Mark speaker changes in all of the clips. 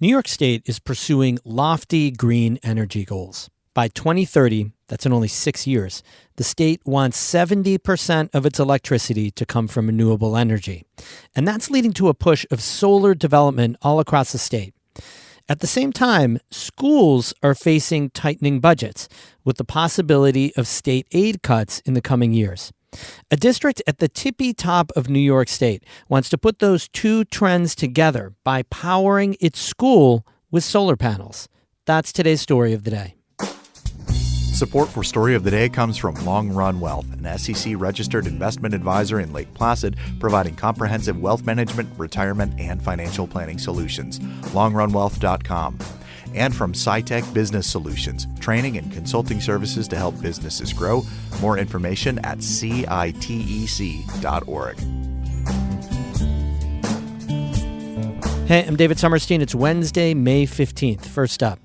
Speaker 1: New York State is pursuing lofty green energy goals. By 2030, that's in only 6 years, the state wants 70% of its electricity to come from renewable energy. And that's leading to a push of solar development all across the state. At the same time, schools are facing tightening budgets, with the possibility of state aid cuts in the coming years. A district at the tippy top of New York State wants to put those two trends together by powering its school with solar panels. That's today's story of the day.
Speaker 2: Support for Story of the Day comes from Long Run Wealth, an SEC-registered investment advisor in Lake Placid, providing comprehensive wealth management, retirement, and financial planning solutions. LongRunWealth.com. And from SciTech Business Solutions, training and consulting services to help businesses grow. More information at citec.org.
Speaker 1: Hey, I'm David Sommerstein. It's Wednesday, May 15th. First up,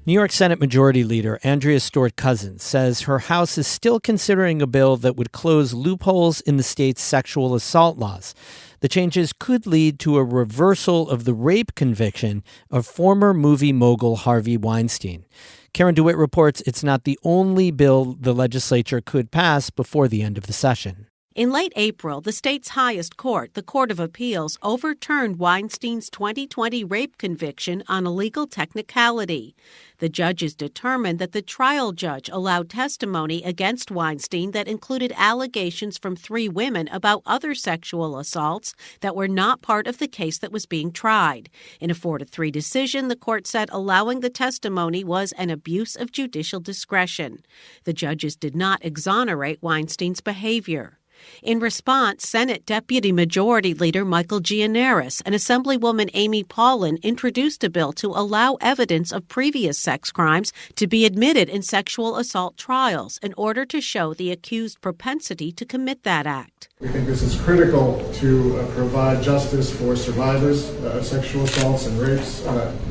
Speaker 1: New York Senate Majority Leader Andrea Stewart-Cousins says her House is still considering a bill that would close loopholes in the state's sexual assault laws. The changes could lead to a reversal of the rape conviction of former movie mogul Harvey Weinstein. Karen DeWitt reports it's not the only bill the legislature could pass before the end of the session.
Speaker 3: In late April, the state's highest court, the Court of Appeals, overturned Weinstein's 2020 rape conviction on a legal technicality. The judges determined that the trial judge allowed testimony against Weinstein that included allegations from 3 women about other sexual assaults that were not part of the case that was being tried. In a 4-3 decision, the court said allowing the testimony was an abuse of judicial discretion. The judges did not exonerate Weinstein's behavior. In response, Senate Deputy Majority Leader Michael Gianaris and Assemblywoman Amy Paulin introduced a bill to allow evidence of previous sex crimes to be admitted in sexual assault trials in order to show the accused's propensity to commit that act.
Speaker 4: We think this is critical to provide justice for survivors of sexual assaults and rapes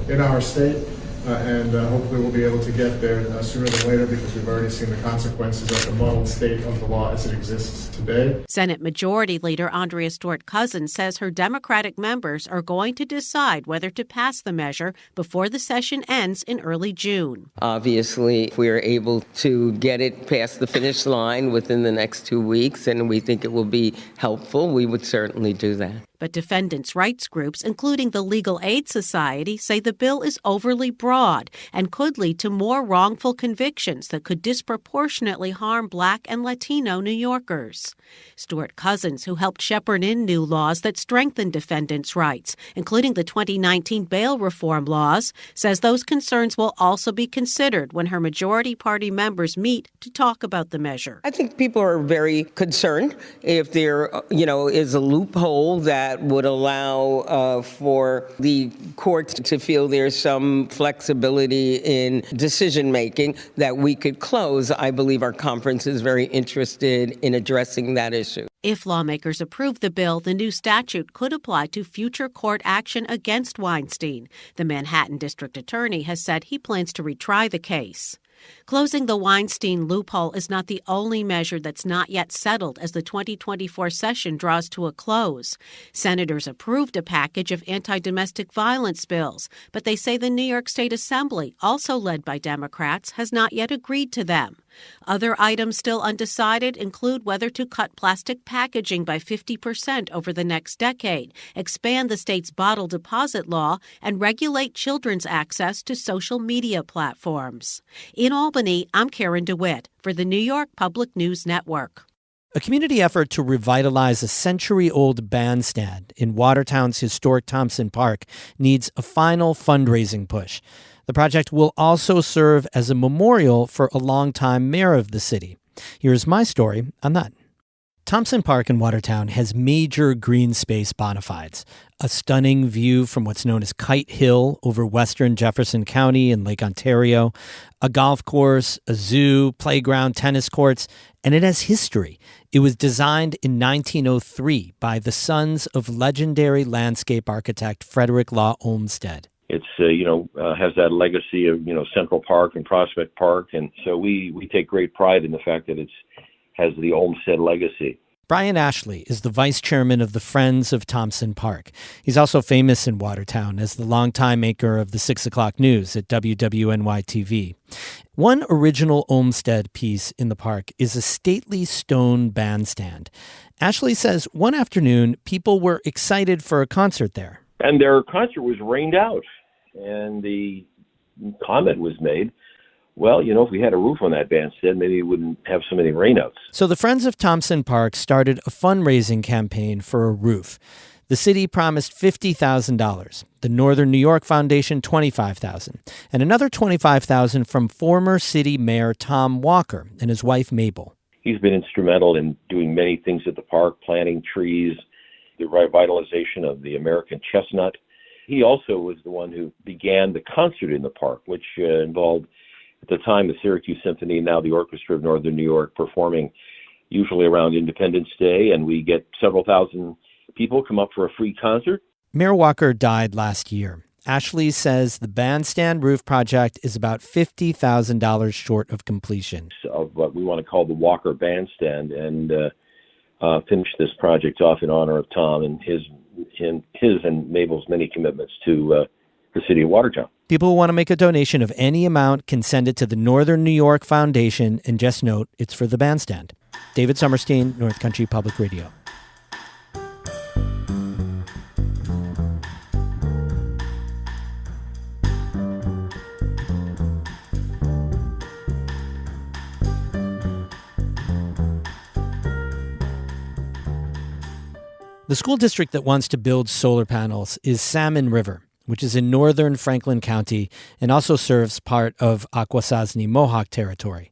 Speaker 4: in our state. And hopefully we'll be able to get there sooner than later because we've already seen the consequences of the muddled state of the law as it exists today.
Speaker 3: Senate Majority Leader Andrea Stewart-Cousins says her Democratic members are going to decide whether to pass the measure before the session ends in early June.
Speaker 5: Obviously, if we are able to get it past the finish line within the next 2 weeks and we think it will be helpful, we would certainly do that.
Speaker 3: But defendants' rights groups, including the Legal Aid Society, say the bill is overly broad and could lead to more wrongful convictions that could disproportionately harm Black and Latino New Yorkers. Stewart-Cousins, who helped shepherd in new laws that strengthen defendants' rights, including the 2019 bail reform laws, says those concerns will also be considered when her majority party members meet to talk about the measure.
Speaker 5: I think people are very concerned if there, is a loophole that would allow for the courts to feel there's some flexibility in decision making that we could close. I believe our conference is very interested in addressing that issue.
Speaker 3: If lawmakers approve the bill, the new statute could apply to future court action against Weinstein. The Manhattan District Attorney has said he plans to retry the case. Closing the Weinstein loophole is not the only measure that's not yet settled as the 2024 session draws to a close. Senators approved a package of anti-domestic violence bills, but they say the New York State Assembly, also led by Democrats, has not yet agreed to them. Other items still undecided include whether to cut plastic packaging by 50% over the next decade, expand the state's bottle deposit law, and regulate children's access to social media platforms. In Albany, I'm Karen DeWitt for the New York Public News Network.
Speaker 1: A community effort to revitalize a century-old bandstand in Watertown's historic Thompson Park needs a final fundraising push. The project will also serve as a memorial for a longtime mayor of the city. Here's my story on that. Thompson Park in Watertown has major green space bona fides, a stunning view from what's known as Kite Hill over western Jefferson County and Lake Ontario, a golf course, a zoo, playground, tennis courts, and it has history. It was designed in 1903 by the sons of legendary landscape architect Frederick Law Olmsted.
Speaker 6: It's, has that legacy of, Central Park and Prospect Park. And so we take great pride in the fact that has the Olmsted legacy.
Speaker 1: Brian Ashley is the vice chairman of the Friends of Thompson Park. He's also famous in Watertown as the longtime anchor of the 6 o'clock news at WWNY-TV. One original Olmsted piece in the park is a stately stone bandstand. Ashley says one afternoon, people were excited for a concert there.
Speaker 6: And their concert was rained out. And the comment was made, well, if we had a roof on that bandstand, maybe we wouldn't have so many rainouts.
Speaker 1: So the Friends of Thompson Park started a fundraising campaign for a roof. The city promised $50,000, the Northern New York Foundation $25,000, and another $25,000 from former city mayor Tom Walker and his wife Mabel.
Speaker 6: He's been instrumental in doing many things at the park, planting trees, the revitalization of the American chestnut. He also was the one who began the concert in the park, which involved, at the time, the Syracuse Symphony, now the Orchestra of Northern New York, performing usually around Independence Day, and we get several thousand people come up for a free concert.
Speaker 1: Mayor Walker died last year. Ashley says the bandstand roof project is about $50,000 short of completion.
Speaker 6: Of what we want to call the Walker Bandstand, and finish this project off in honor of Tom and his and Mabel's many commitments to the city of Watertown.
Speaker 1: People who want to make a donation of any amount can send it to the Northern New York Foundation, and just note it's for the bandstand. David Summerstein, North Country Public Radio. The school district that wants to build solar panels is Salmon River, which is in northern Franklin County and also serves part of Akwesasne Mohawk territory.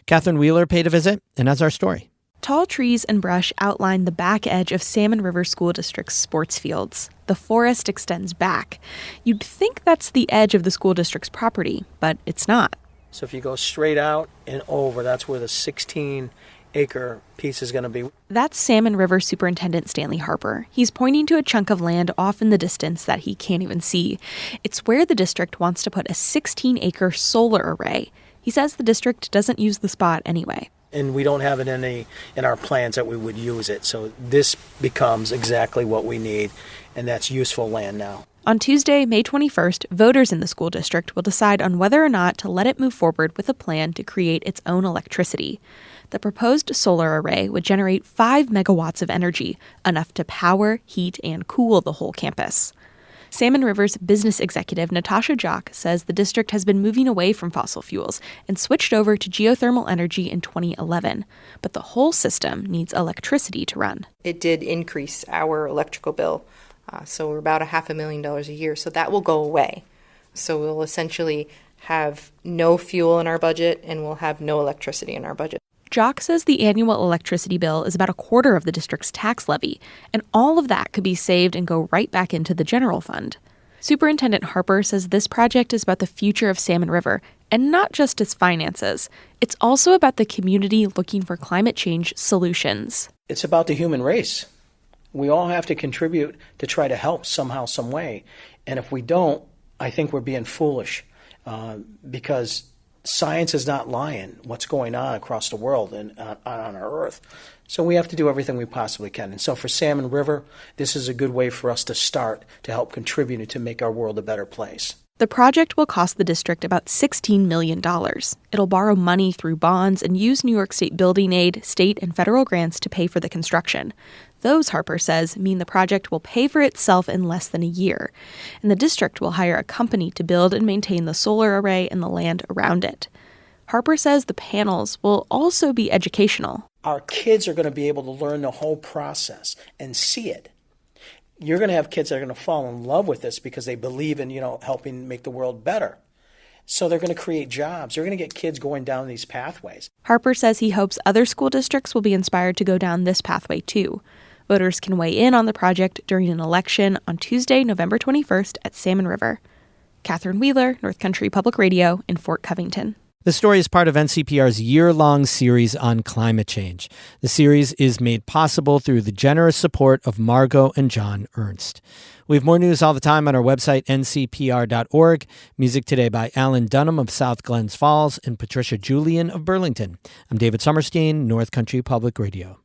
Speaker 1: Catherine Wheeler paid a visit and has our story.
Speaker 7: Tall trees and brush outline the back edge of Salmon River School District's sports fields. The forest extends back. You'd think that's the edge of the school district's property, but it's not.
Speaker 8: So if you go straight out and over, that's where the 16-acre piece is going to be.
Speaker 7: That's Salmon River Superintendent Stanley Harper. He's pointing to a chunk of land off in the distance that he can't even see. It's where the district wants to put a 16-acre solar array. He says the district doesn't use the spot anyway.
Speaker 8: And we don't have it in our plans that we would use it. So this becomes exactly what we need, and that's useful land now.
Speaker 7: On Tuesday, May 21st, voters in the school district will decide on whether or not to let it move forward with a plan to create its own electricity. The proposed solar array would generate 5 megawatts of energy, enough to power, heat, and cool the whole campus. Salmon River's business executive Natasha Jock says the district has been moving away from fossil fuels and switched over to geothermal energy in 2011. But the whole system needs electricity to run.
Speaker 9: It did increase our electrical bill. So we're about $500,000 a year. So that will go away. So we'll essentially have no fuel in our budget and we'll have no electricity in our budget.
Speaker 7: Jock says the annual electricity bill is about a quarter of the district's tax levy, and all of that could be saved and go right back into the general fund. Superintendent Harper says this project is about the future of Salmon River, and not just its finances. It's also about the community looking for climate change solutions.
Speaker 8: It's about the human race. We all have to contribute to try to help somehow, some way. And if we don't, I think we're being foolish because science is not lying what's going on across the world and on our earth. So we have to do everything we possibly can. And so for Salmon River, this is a good way for us to start to help contribute to make our world a better place.
Speaker 7: The project will cost the district about $16 million. It'll borrow money through bonds and use New York State building aid, state and federal grants to pay for the construction. Those, Harper says, mean the project will pay for itself in less than a year, and the district will hire a company to build and maintain the solar array and the land around it. Harper says the panels will also be educational.
Speaker 8: Our kids are going to be able to learn the whole process and see it. You're going to have kids that are going to fall in love with this because they believe in, helping make the world better. So they're going to create jobs. They're going to get kids going down these pathways.
Speaker 7: Harper says he hopes other school districts will be inspired to go down this pathway too. Voters can weigh in on the project during an election on Tuesday, November 21st at Salmon River. Catherine Wheeler, North Country Public Radio in Fort Covington.
Speaker 1: The story is part of NCPR's year-long series on climate change. The series is made possible through the generous support of Margot and John Ernst. We have more news all the time on our website, ncpr.org. Music today by Alan Dunham of South Glens Falls and Patricia Julian of Burlington. I'm David Summerstein, North Country Public Radio.